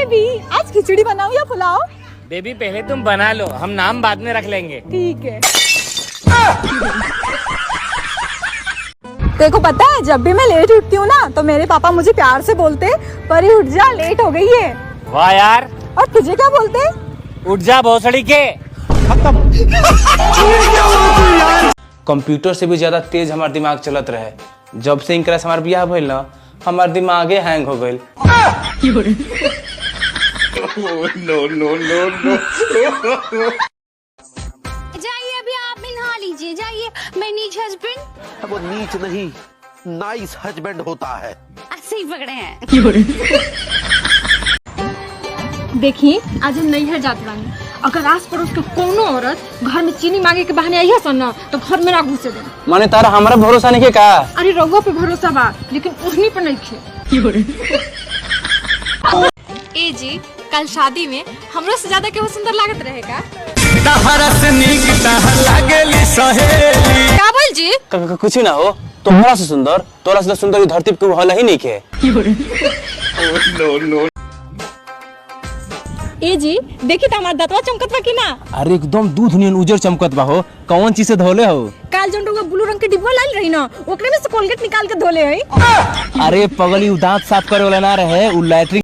Baby आज खिचड़ी बनाऊं या पुलाव? बेबी पहले तुम बना लो, हम नाम बाद में रख लेंगे। ठीक है। देखो पता है जब भी मैं लेट उठती हूँ ना तो मेरे पापा मुझे प्यार से बोलते परी उठ जा लेट हो गई है। वाह यार। और तुझे क्या बोलते? उठ जा भोसड़ी के। कंप्यूटर से भी ज्यादा तेज हमार दिमाग चलत रहे। जब से इनकरा से हमार बियाह भइल ना हमार दिमागे हैंग हो गइल। जाइए अभी आप भी नहा लीजिए, जाइए। मैं नीच हस्बैंड। वो नीच नहीं नाइस हस्बैंड होता है। ऐसे ही पकड़े हैं। देखिए आज हम नैहर जाते बानी, अगर आस पड़ोस के कोनो औरत घर में चीनी मांगे के बहाने आई है ना तो घर में ना घुसे दे। माने तारा हमारा भरोसा नहीं के का? अरे रउआ पे भरोसा बा लेकिन उसनी पे नहीं खे। ए जी कल शादी में हमरो से ज्यादा केहू सुंदर लागत रहेगा? का बोल जी? कुछ ना हो तोहरा से सुंदर, तोरा से सुंदर ई धरती पे हल ही नहीं के। ए जी देखी तो हमारा दतवा चमकत बा कि ना? अरे एकदम दूध नियन उजर चमकत बा हो। कौन चीज से धोले हो? काल जोन रउआ ब्लू रंग के डिब्बा लाइल रही ना ओकरे में से कोलगेट निकाल के धोले हई। अरे पगली दांत साफ करे वाला ना रहे उ लैट्रिन